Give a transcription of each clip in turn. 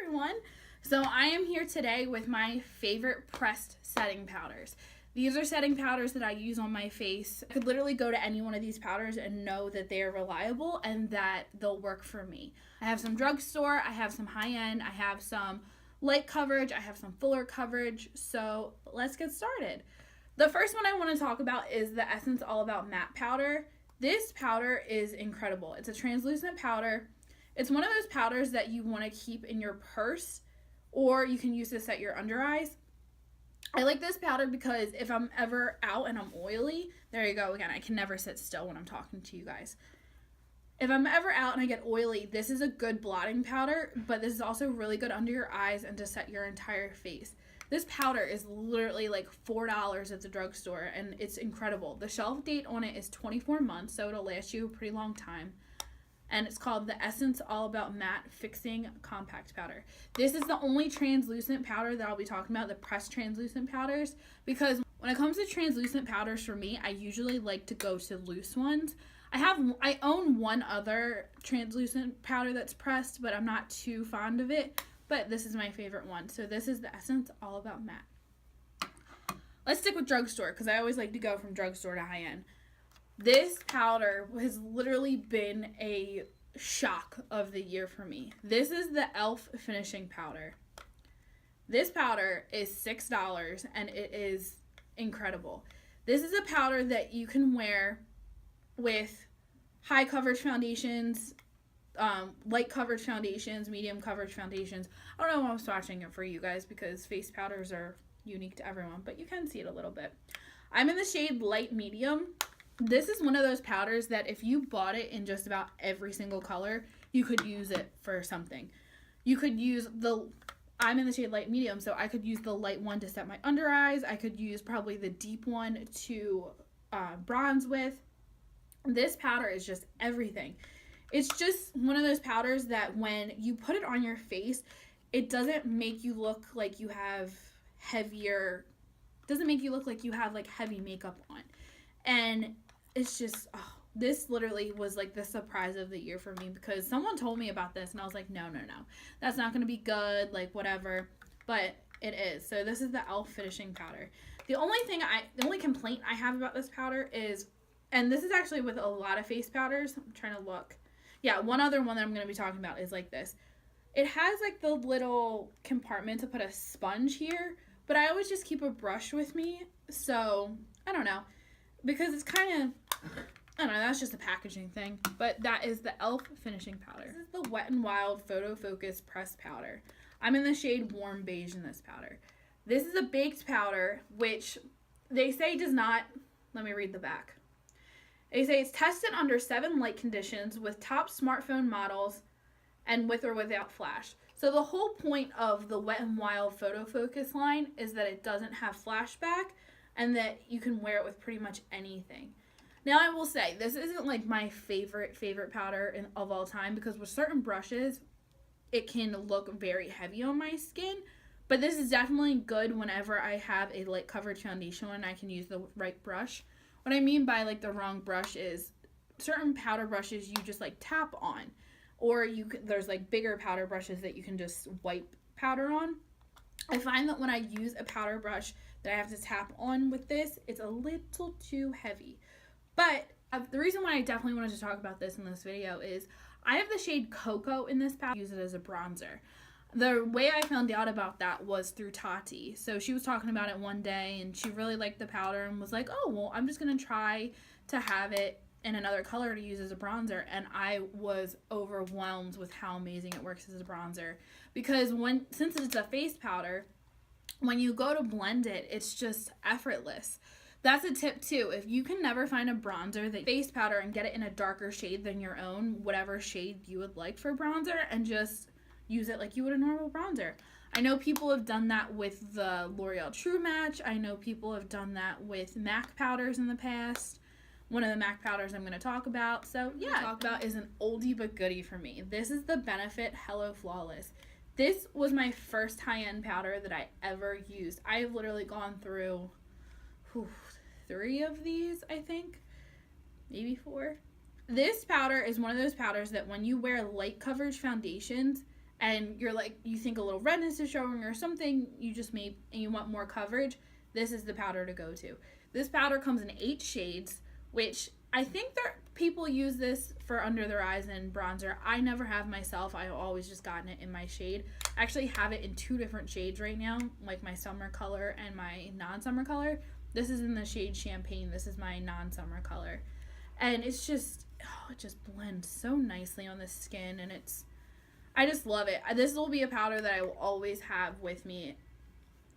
everyone. So I am here today with my favorite pressed setting powders. These are setting powders that I use on my face. I could literally go to any one of these powders and know that they are reliable and that they'll work for me. I have some drugstore, I have some high-end, I have some light coverage, I have some fuller coverage. So let's get started. The first one I want to talk about is the Essence All About Matte Powder. This powder is incredible. It's a translucent powder. It's one of those powders that you want to keep in your purse, or you can use this at your under eyes. I like this powder because if I'm ever out and I'm oily, there you go again, I can never sit still when I'm talking to you guys. If I'm ever out and I get oily, this is a good blotting powder, but this is also really good under your eyes and to set your entire face. This powder is literally like $4 at the drugstore, and it's incredible. The shelf date on it is 24 months, so it'll last you a pretty long time. And it's called the Essence All About Matte Fixing Compact Powder. This is the only translucent powder that I'll be talking about, the pressed translucent powders, because when it comes to translucent powders for me, I usually like to go to loose ones. I own one other translucent powder that's pressed, but I'm not too fond of it, but this is my favorite one. So this is the Essence All About Matte. Let's stick with drugstore, because I always like to go from drugstore to high-end. This powder has literally been a shock of the year for me. This is the e.l.f. finishing powder. This powder is $6 and it is incredible. This is a powder that you can wear with high coverage foundations, light coverage foundations, medium coverage foundations. I don't know why I'm swatching it for you guys because face powders are unique to everyone, but you can see it a little bit. I'm in the shade light medium. This is one of those powders that if you bought it in just about every single color, you could use it for something. You could use I'm in the shade light medium, so I could use the light one to set my under eyes. I could use probably the deep one to bronze with. This powder is just everything. It's just one of those powders that when you put it on your face, it doesn't make you look like you have like heavy makeup on. And it's just, this literally was like the surprise of the year for me because someone told me about this and I was like, no, that's not going to be good, like whatever, but it is. So this is the e.l.f. finishing powder. The only complaint I have about this powder is, and this is actually with a lot of face powders, I'm trying to look. Yeah, one other one that I'm going to be talking about is like this. It has like the little compartment to put a sponge here, but I always just keep a brush with me, so I don't know. Because it's kind of, I don't know, that's just a packaging thing. But that is the e.l.f. finishing powder. This is the Wet n Wild Photo Focus Pressed Powder. I'm in the shade Warm Beige in this powder. This is a baked powder, which they say does not, let me read the back. They say it's tested under 7 light conditions with top smartphone models and with or without flash. So the whole point of the Wet n Wild Photo Focus line is that it doesn't have flashback, and that you can wear it with pretty much anything. Now, I will say, this isn't like my favorite powder of all time, because with certain brushes, it can look very heavy on my skin, but this is definitely good whenever I have a light coverage foundation and I can use the right brush. What I mean by like the wrong brush is certain powder brushes you just like tap on, or there's like bigger powder brushes that you can just wipe powder on. I find that when I use a powder brush that I have to tap on with this, it's a little too heavy. But the reason why I definitely wanted to talk about this in this video is I have the shade Cocoa in this powder. I use it as a bronzer. The way I found out about that was through Tarte. So she was talking about it one day and she really liked the powder and was like, oh, well, I'm just going to try to have it in another color to use as a bronzer, and I was overwhelmed with how amazing it works as a bronzer, because since it's a face powder, when you go to blend it, it's just effortless. That's a tip too. If you can never find a bronzer that face powder and get it in a darker shade than your own, whatever shade you would like for bronzer, and just use it like you would a normal bronzer. I know people have done that with the L'Oreal True Match. I know people have done that with MAC powders in the past. One of the MAC powders I'm going to talk about. So yeah, talk about is an oldie but goodie for me. This is the Benefit Hello Flawless. This was my first high-end powder that I ever used. I have literally gone through 3 of these, I think, maybe 4. This powder is one of those powders that when you wear light coverage foundations and you're like, you think a little redness is showing or something, you just and you want more coverage, this is the powder to go to. This powder comes in 8 shades, which I think people use this for under their eyes and bronzer. I never have myself. I've always just gotten it in my shade. I actually have it in 2 different shades right now, like my summer color and my non-summer color. This is in the shade Champagne. This is my non-summer color. And it's just, it just blends so nicely on the skin, and I just love it. This will be a powder that I will always have with me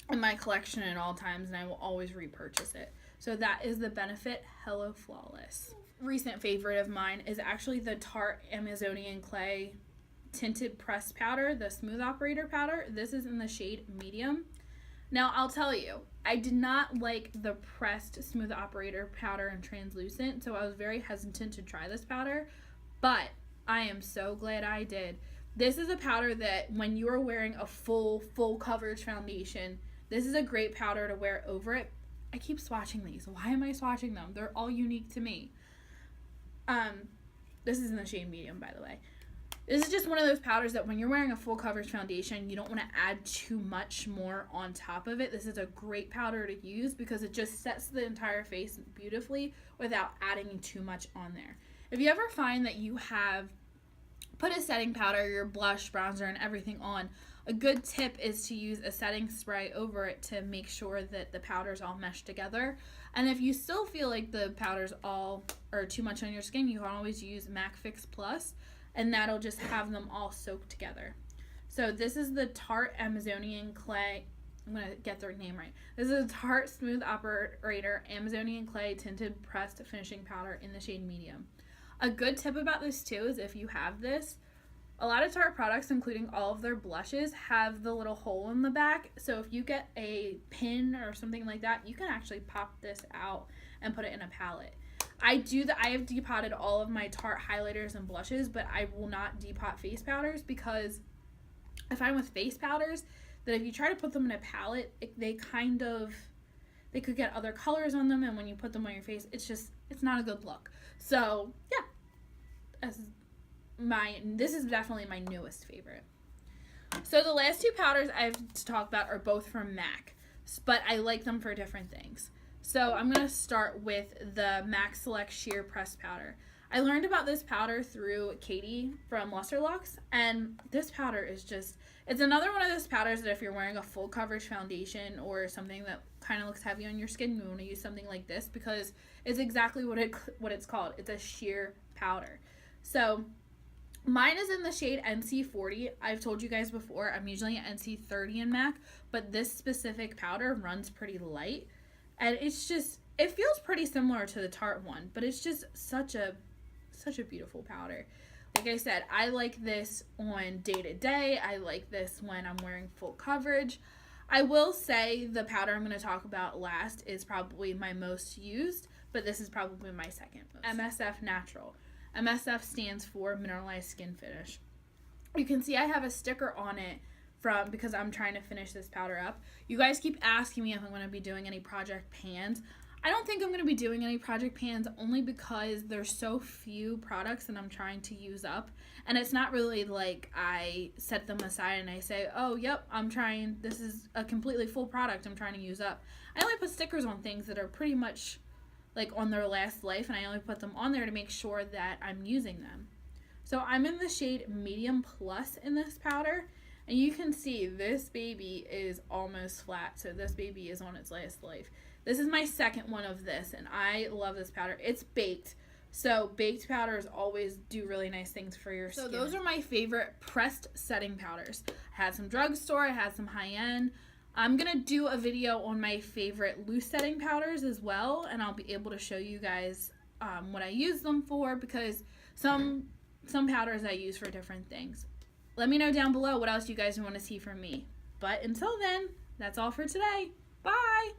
in my collection at all times, and I will always repurchase it. So that is the Benefit Hello Flawless. Recent favorite of mine is actually the Tarte Amazonian Clay Tinted Pressed Powder, the Smooth Operator Powder. This is in the shade Medium. Now, I'll tell you, I did not like the pressed Smooth Operator Powder in Translucent, so I was very hesitant to try this powder, but I am so glad I did. This is a powder that when you are wearing a full coverage foundation, this is a great powder to wear over it. I keep swatching these. Why am I swatching them? They're all unique to me. This is in the shade Medium, by the way. This is just one of those powders that when you're wearing a full coverage foundation, you don't want to add too much more on top of it. This is a great powder to use because it just sets the entire face beautifully without adding too much on there. If you ever find that you have put a setting powder, your blush, bronzer, and everything on, a good tip is to use a setting spray over it to make sure that the powders all mesh together. And if you still feel like the powders all are too much on your skin, you can always use MAC Fix Plus, and that'll just have them all soaked together. So this is the Tarte Amazonian Clay. I'm going to get their name right. This is a Tarte Smooth Operator Amazonian Clay Tinted Pressed Finishing Powder in the shade Medium. A good tip about this too is if you have this, a lot of Tarte products, including all of their blushes, have the little hole in the back. So if you get a pin or something like that, you can actually pop this out and put it in a palette. I have depotted all of my Tarte highlighters and blushes, but I will not depot face powders because I find with face powders that if you try to put them in a palette, they could get other colors on them, and when you put them on your face, it's not a good look. So yeah, this is definitely my newest favorite. So the last 2 powders I have to talk about are both from MAC, but I like them for different things. So I'm going to start with the MAC Select Sheer Pressed Powder. I learned about this powder through Katie from Luster Lux, and this powder is it's another one of those powders that if you're wearing a full coverage foundation or something that kind of looks heavy on your skin, you want to use something like this because it's exactly what it's called. It's a sheer powder. So mine is in the shade NC40. I've told you guys before, I'm usually an NC30 in MAC, but this specific powder runs pretty light. And it feels pretty similar to the Tarte one, but it's just such a beautiful powder. Like I said, I like this on day-to-day. I like this when I'm wearing full coverage. I will say the powder I'm going to talk about last is probably my most used, but this is probably my second most. MSF Natural. MSF stands for Mineralized Skinfinish. You can see I have a sticker on it because I'm trying to finish this powder up. You guys keep asking me if I'm going to be doing any project pans. I don't think I'm going to be doing any project pans only because there's so few products that I'm trying to use up. And it's not really like I set them aside and I say, oh, yep, this is a completely full product I'm trying to use up. I only put stickers on things that are pretty much like on their last life, and I only put them on there to make sure that I'm using them. So I'm in the shade Medium Plus in this powder. And you can see this baby is almost flat, so this baby is on its last life. This is my second one of this, and I love this powder. It's baked, so baked powders always do really nice things for your skin. So those are my favorite pressed setting powders. I had some drugstore, I had some high-end. I'm going to do a video on my favorite loose setting powders as well, and I'll be able to show you guys what I use them for, because some powders I use for different things. Let me know down below what else you guys want to see from me. But until then, that's all for today. Bye!